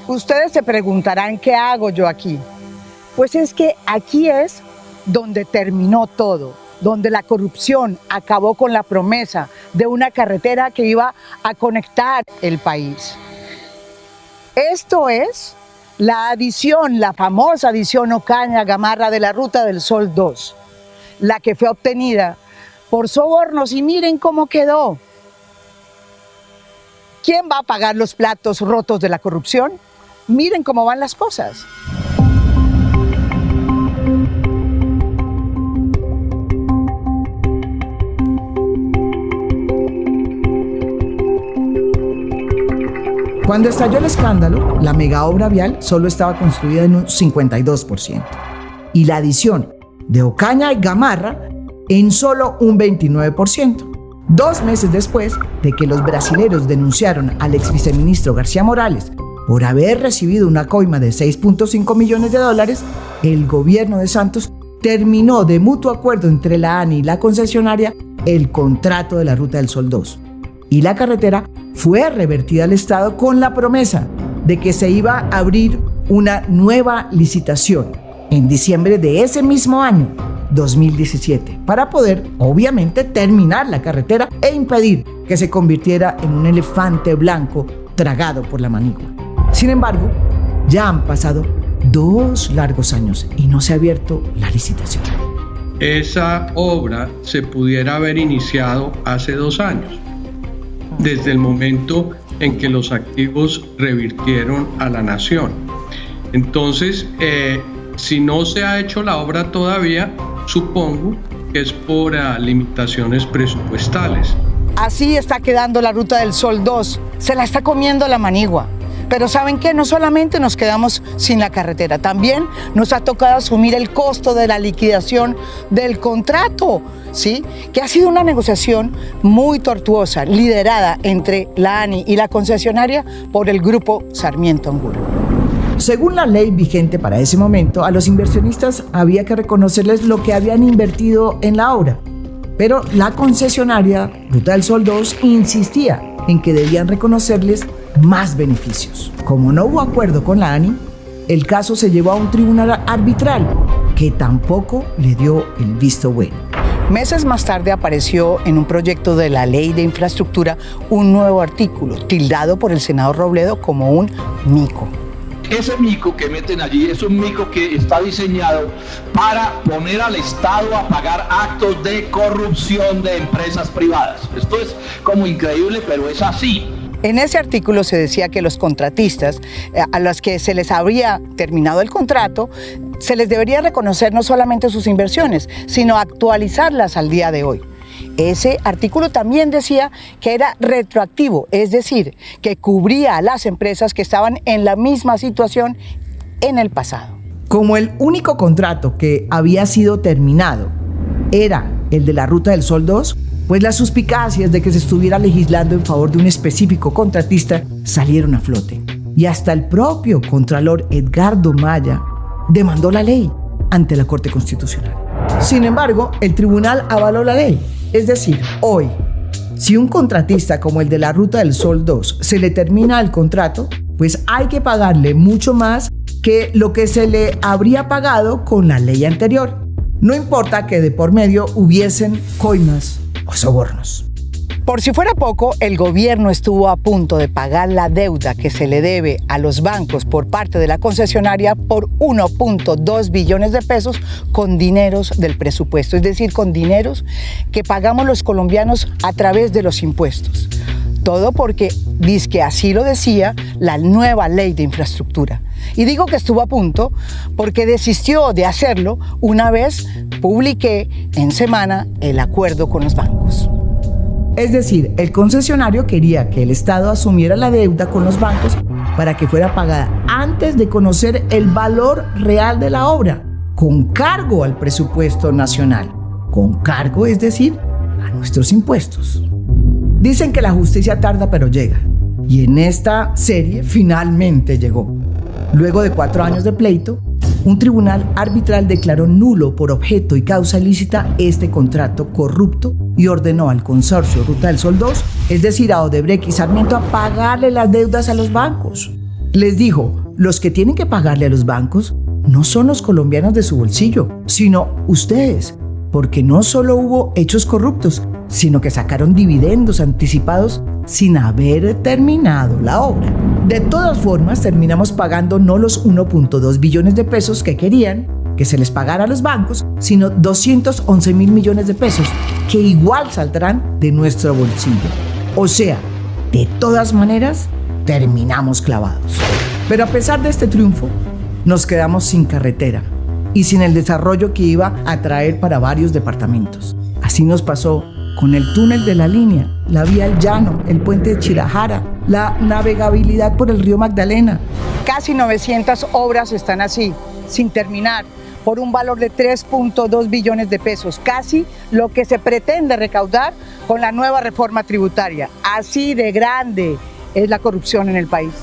Ustedes se preguntarán qué hago yo aquí. Pues es que aquí es donde terminó todo, donde la corrupción acabó con la promesa de una carretera que iba a conectar el país. Esto es la adición, la famosa adición Ocaña-Gamarra de la Ruta del Sol 2, la que fue obtenida por sobornos y miren cómo quedó. ¿Quién va a pagar los platos rotos de la corrupción? Miren cómo van las cosas. Cuando estalló el escándalo, la mega obra vial solo estaba construida en un 52% y la adición de Ocaña y Gamarra en solo un 29%. 2 meses después de que los brasileros denunciaron al ex viceministro García Morales por haber recibido una coima de $6.5 millones, el gobierno de Santos terminó de mutuo acuerdo entre la ANI y la concesionaria el contrato de la Ruta del Sol 2. Y la carretera fue revertida al Estado con la promesa de que se iba a abrir una nueva licitación en diciembre de ese mismo año, 2017, para poder, obviamente, terminar la carretera e impedir que se convirtiera en un elefante blanco tragado por la manigua. Sin embargo, ya han pasado 2 largos años y no se ha abierto la licitación. Esa obra se pudiera haber iniciado hace 2 años, desde el momento en que los activos revirtieron a la nación. Entonces, si no se ha hecho la obra todavía, supongo que es por limitaciones presupuestales. Así está quedando la Ruta del Sol 2, se la está comiendo la manigua. Pero ¿saben qué? No solamente nos quedamos sin la carretera, también nos ha tocado asumir el costo de la liquidación del contrato, ¿sí? Que ha sido una negociación muy tortuosa, liderada entre la ANI y la concesionaria por el grupo Sarmiento Angulo. Según la ley vigente para ese momento, a los inversionistas había que reconocerles lo que habían invertido en la obra. Pero la concesionaria Ruta del Sol 2 insistía en que debían reconocerles más beneficios. Como no hubo acuerdo con la ANI, el caso se llevó a un tribunal arbitral que tampoco le dio el visto bueno. Meses más tarde apareció en un proyecto de la Ley de Infraestructura un nuevo artículo, tildado por el senador Robledo como un mico. Ese mico que meten allí es un mico que está diseñado para poner al Estado a pagar actos de corrupción de empresas privadas. Esto es como increíble, pero es así. En ese artículo se decía que los contratistas a los que se les habría terminado el contrato, se les debería reconocer no solamente sus inversiones, sino actualizarlas al día de hoy. Ese artículo también decía que era retroactivo, es decir, que cubría a las empresas que estaban en la misma situación en el pasado. Como el único contrato que había sido terminado era el de la Ruta del Sol 2, pues las suspicacias de que se estuviera legislando en favor de un específico contratista salieron a flote. Y hasta el propio contralor Edgardo Maya demandó la ley ante la Corte Constitucional. Sin embargo, el tribunal avaló la ley. Es decir, hoy, si un contratista como el de la Ruta del Sol 2 se le termina el contrato, pues hay que pagarle mucho más que lo que se le habría pagado con la ley anterior. No importa que de por medio hubiesen coimas o sobornos. Por si fuera poco, el gobierno estuvo a punto de pagar la deuda que se le debe a los bancos por parte de la concesionaria por 1.2 billones de pesos con dineros del presupuesto, es decir, con dineros que pagamos los colombianos a través de los impuestos. Todo porque dizque así lo decía la nueva ley de infraestructura. Y digo que estuvo a punto porque desistió de hacerlo una vez publiqué en semana el acuerdo con los bancos. Es decir, el concesionario quería que el Estado asumiera la deuda con los bancos para que fuera pagada antes de conocer el valor real de la obra, con cargo al presupuesto nacional. Con cargo, es decir, a nuestros impuestos. Dicen que la justicia tarda pero llega. Y en esta serie finalmente llegó. Luego de 4 años de pleito, un tribunal arbitral declaró nulo por objeto y causa ilícita este contrato corrupto y ordenó al consorcio Ruta del Sol 2, es decir, a Odebrecht y Sarmiento, a pagarle las deudas a los bancos. Les dijo, los que tienen que pagarle a los bancos no son los colombianos de su bolsillo, sino ustedes, porque no solo hubo hechos corruptos, sino que sacaron dividendos anticipados sin haber terminado la obra. De todas formas, terminamos pagando no los 1.2 billones de pesos que querían que se les pagara a los bancos, sino 211 mil millones de pesos, que igual saldrán de nuestro bolsillo. O sea, de todas maneras, terminamos clavados. Pero a pesar de este triunfo, nos quedamos sin carretera y sin el desarrollo que iba a traer para varios departamentos. Así nos pasó con el túnel de la línea, la vía al llano, el puente de Chirajara, la navegabilidad por el río Magdalena. Casi 900 obras están así, sin terminar, por un valor de 3.2 billones de pesos, casi lo que se pretende recaudar con la nueva reforma tributaria. Así de grande es la corrupción en el país.